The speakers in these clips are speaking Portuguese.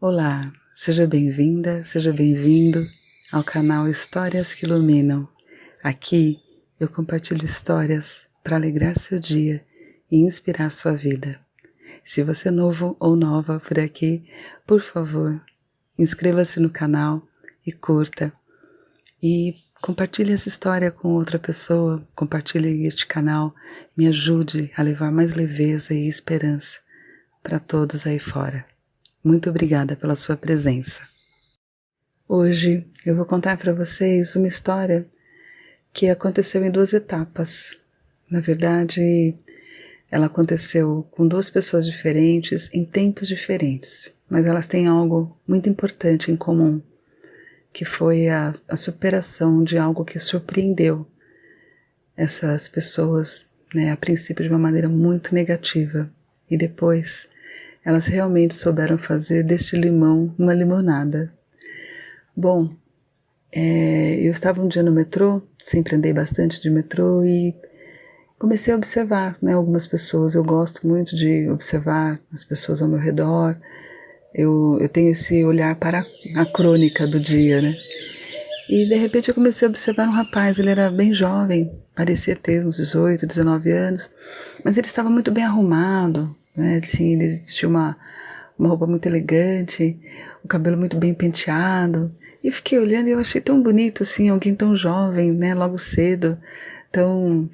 Olá, seja bem-vinda, seja bem-vindo ao canal Histórias que Iluminam. Aqui eu compartilho histórias para alegrar seu dia e inspirar sua vida. Se você é novo ou nova por aqui, por favor, inscreva-se no canal e curta. E compartilhe essa história com outra pessoa, compartilhe este canal, me ajude a levar mais leveza e esperança para todos aí fora. Muito obrigada pela sua presença. Hoje eu vou contar para vocês uma história que aconteceu em duas etapas. Na verdade, ela aconteceu com duas pessoas diferentes em tempos diferentes, mas elas têm algo muito importante em comum, que foi a superação de algo que surpreendeu essas pessoas, a princípio de uma maneira muito negativa, e depois elas realmente souberam fazer deste limão uma limonada. Bom, eu estava um dia no metrô, sempre andei bastante de metrô e comecei a observar, algumas pessoas. Eu gosto muito de observar as pessoas ao meu redor. Eu tenho esse olhar para a crônica do dia, E de repente eu comecei a observar um rapaz. Ele era bem jovem, parecia ter uns 18, 19 anos, mas ele estava muito bem arrumado, Assim, ele vestia uma roupa muito elegante, o cabelo muito bem penteado. E eu fiquei olhando e eu achei tão bonito, assim, alguém tão jovem, logo cedo, tão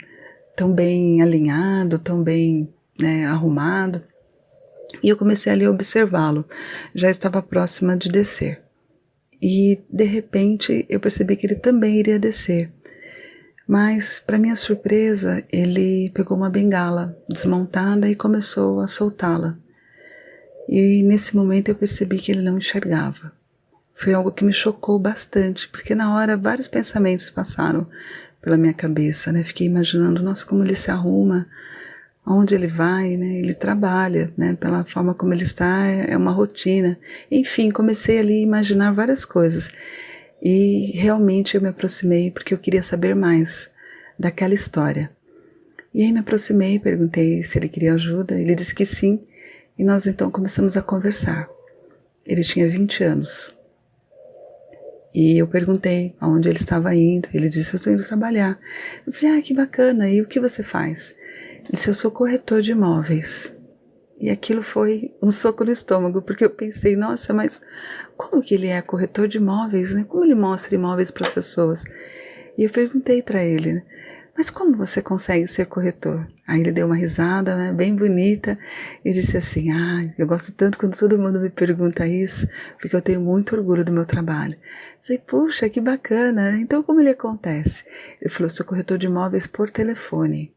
bem alinhado, tão bem, arrumado. E eu comecei ali a observá-lo. Já estava próxima de descer. E, de repente, eu percebi que ele também iria descer. Mas, para minha surpresa, ele pegou uma bengala desmontada e começou a soltá-la. E nesse momento eu percebi que ele não enxergava. Foi algo que me chocou bastante, porque na hora vários pensamentos passaram pela minha cabeça, Fiquei imaginando, nossa, como ele se arruma, aonde ele vai, Ele trabalha, Pela forma como ele está, é uma rotina. Enfim, comecei ali a imaginar várias coisas. E realmente eu me aproximei porque eu queria saber mais daquela história. E aí me aproximei, perguntei se ele queria ajuda, ele disse que sim, e nós então começamos a conversar. Ele tinha 20 anos. E eu perguntei aonde ele estava indo, ele disse, eu estou indo trabalhar. Eu falei, que bacana, e o que você faz? Ele disse, eu sou corretor de imóveis. E aquilo foi um soco no estômago, porque eu pensei, nossa, mas como que ele é corretor de imóveis, Como ele mostra imóveis para as pessoas? E eu perguntei para ele, mas como você consegue ser corretor? Aí ele deu uma risada, bem bonita, e disse assim, eu gosto tanto quando todo mundo me pergunta isso, porque eu tenho muito orgulho do meu trabalho. Eu falei, puxa, que bacana, então como ele acontece? Ele falou, sou corretor de imóveis por telefone.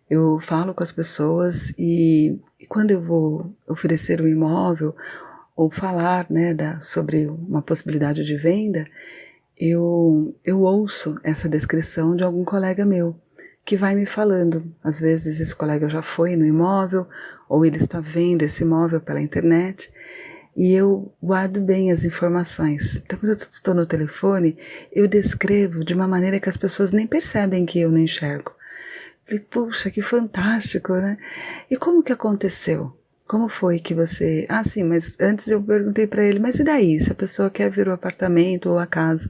Eu falo com as pessoas e quando eu vou oferecer um imóvel ou falar sobre uma possibilidade de venda, eu ouço essa descrição de algum colega meu que vai me falando. Às vezes esse colega já foi no imóvel ou ele está vendo esse imóvel pela internet e eu guardo bem as informações. Então quando eu estou no telefone, eu descrevo de uma maneira que as pessoas nem percebem que eu não enxergo. Falei, puxa, que fantástico, E como que aconteceu? Como foi que você... sim, mas antes eu perguntei para ele, mas e daí? Se a pessoa quer ver o apartamento ou a casa?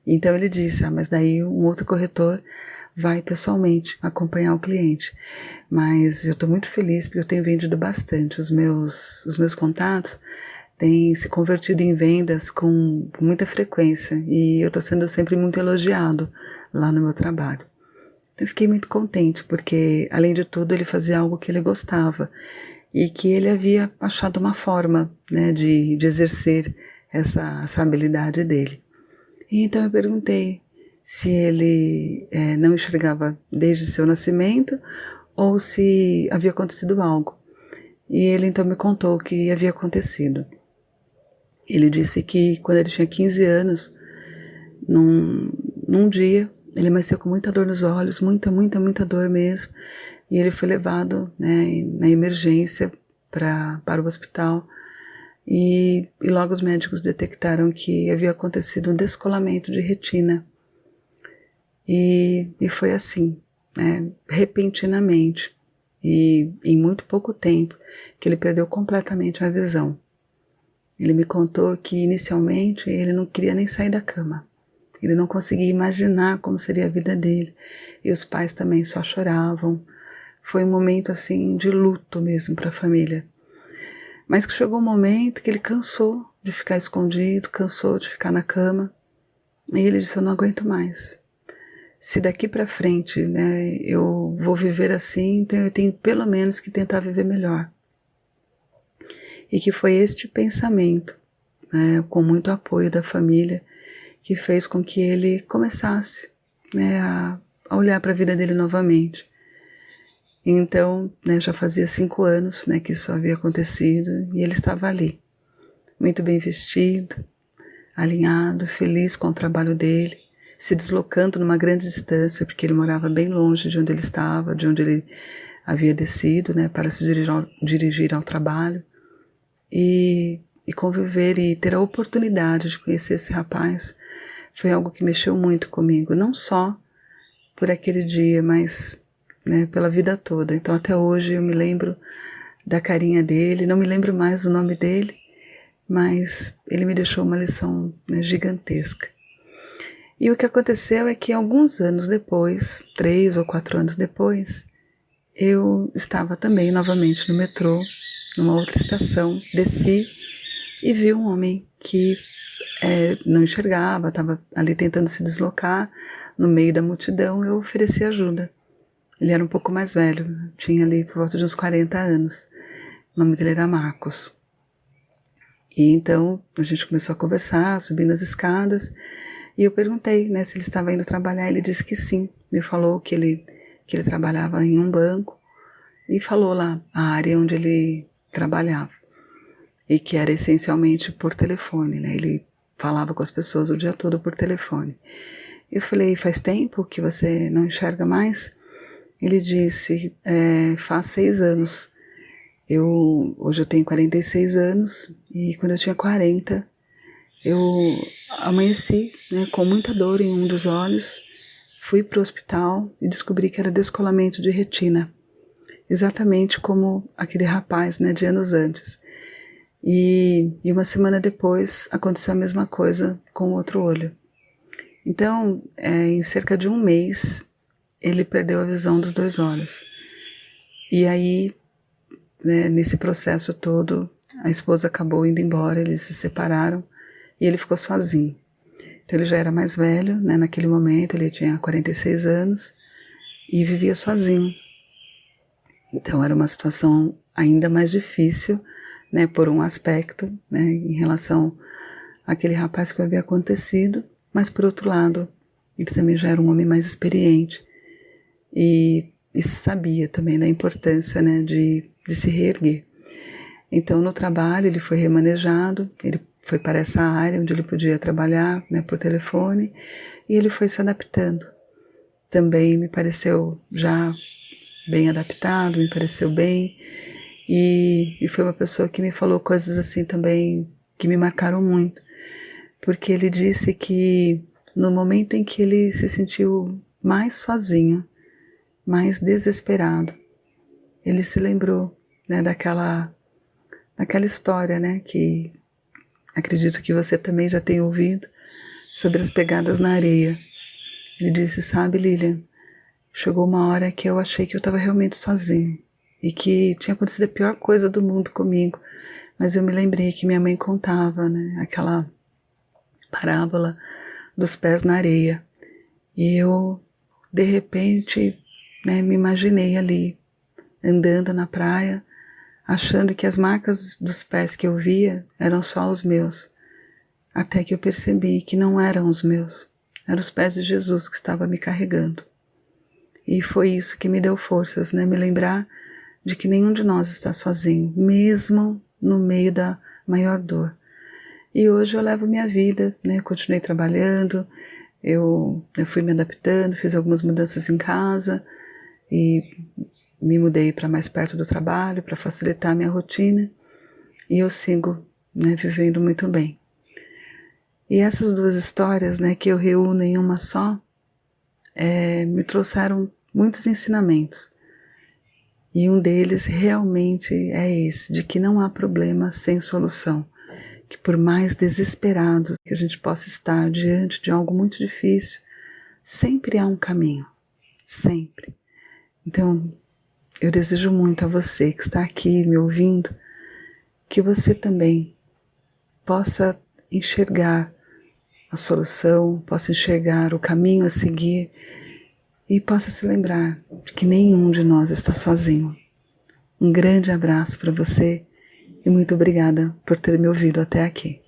Então ele disse, mas daí um outro corretor vai pessoalmente acompanhar o cliente. Mas eu estou muito feliz porque eu tenho vendido bastante. Os meus contatos têm se convertido em vendas com muita frequência e eu estou sendo sempre muito elogiado lá no meu trabalho. Eu fiquei muito contente, porque, além de tudo, ele fazia algo que ele gostava e que ele havia achado uma forma, de exercer essa habilidade dele. E então eu perguntei se ele não enxergava desde seu nascimento ou se havia acontecido algo. E ele então me contou o que havia acontecido. Ele disse que quando ele tinha 15 anos, num dia, ele amanheceu com muita dor nos olhos, muita dor mesmo. E ele foi levado, na emergência para o hospital. E logo os médicos detectaram que havia acontecido um descolamento de retina. E foi assim, repentinamente. E em muito pouco tempo que ele perdeu completamente a visão. Ele me contou que inicialmente ele não queria nem sair da cama. Ele não conseguia imaginar como seria a vida dele. E os pais também só choravam. Foi um momento assim de luto mesmo para a família. Mas que chegou um momento que ele cansou de ficar escondido, cansou de ficar na cama. E ele disse, eu não aguento mais. Se daqui para frente, né, eu vou viver assim, então eu tenho pelo menos que tentar viver melhor. E que foi este pensamento, né, com muito apoio da família, que fez com que ele começasse, né, a olhar para a vida dele novamente. Então, né, já fazia 5 anos, né, que isso havia acontecido, e ele estava ali, muito bem vestido, alinhado, feliz com o trabalho dele, se deslocando numa grande distância, porque ele morava bem longe de onde ele estava, de onde ele havia descido, né, para se dirigir ao trabalho, e conviver e ter a oportunidade de conhecer esse rapaz foi algo que mexeu muito comigo, não só por aquele dia, mas, né, pela vida toda. Então até hoje eu me lembro da carinha dele, não me lembro mais o nome dele, mas ele me deixou uma lição, né, gigantesca. E o que aconteceu é que alguns anos depois, 3 ou 4 anos depois, eu estava também novamente no metrô, numa outra estação, desci e vi um homem que não enxergava, estava ali tentando se deslocar no meio da multidão. Eu ofereci ajuda. Ele era um pouco mais velho, tinha ali por volta de uns 40 anos. O nome dele era Marcos. E então a gente começou a conversar, subindo as escadas, e eu perguntei, né, se ele estava indo trabalhar. Ele disse que sim. Me falou que ele trabalhava em um banco e falou lá a área onde ele trabalhava. E que era essencialmente por telefone, né? Ele falava com as pessoas o dia todo por telefone. Eu falei, faz tempo que você não enxerga mais? Ele disse, faz 6 anos. Hoje eu tenho 46 anos e quando eu tinha 40, eu amanheci, né, com muita dor em um dos olhos, fui para o hospital e descobri que era descolamento de retina, exatamente como aquele rapaz, né, de anos antes. E uma semana depois aconteceu a mesma coisa com o outro olho. Então, em cerca de 1 mês, ele perdeu a visão dos 2 olhos. E aí, né, nesse processo todo, a esposa acabou indo embora, eles se separaram e ele ficou sozinho. Então ele já era mais velho, né, naquele momento, ele tinha 46 anos e vivia sozinho. Então era uma situação ainda mais difícil, né, por um aspecto, né, em relação àquele rapaz que havia acontecido, mas por outro lado, ele também já era um homem mais experiente e sabia também da importância, né, de se reerguer. Então no trabalho ele foi remanejado, ele foi para essa área onde ele podia trabalhar, né, por telefone, e ele foi se adaptando. Também me pareceu já bem adaptado, me pareceu bem, e foi uma pessoa que me falou coisas assim também que me marcaram muito, porque ele disse que no momento em que ele se sentiu mais sozinho, mais desesperado, ele se lembrou, né, daquela história, né, que acredito que você também já tenha ouvido, sobre as pegadas na areia. Ele disse, sabe, Lilian, chegou uma hora que eu achei que eu estava realmente sozinho e que tinha acontecido a pior coisa do mundo comigo, mas eu me lembrei que minha mãe contava, né, aquela parábola dos pés na areia, e eu, de repente, né, me imaginei ali, andando na praia, achando que as marcas dos pés que eu via eram só os meus, até que eu percebi que não eram os meus, eram os pés de Jesus que estava me carregando. E foi isso que me deu forças, né, me lembrar de que nenhum de nós está sozinho, mesmo no meio da maior dor. E hoje eu levo minha vida, né, continuei trabalhando, eu fui me adaptando, fiz algumas mudanças em casa e me mudei para mais perto do trabalho, para facilitar a minha rotina, e eu sigo, né, vivendo muito bem. E essas 2 histórias, né, que eu reúno em uma só, me trouxeram muitos ensinamentos. E um deles realmente é esse, de que não há problema sem solução, que por mais desesperado que a gente possa estar diante de algo muito difícil, sempre há um caminho, sempre. Então, eu desejo muito a você que está aqui me ouvindo, que você também possa enxergar a solução, possa enxergar o caminho a seguir e possa se lembrar de que nenhum de nós está sozinho. Um grande abraço para você e muito obrigada por ter me ouvido até aqui.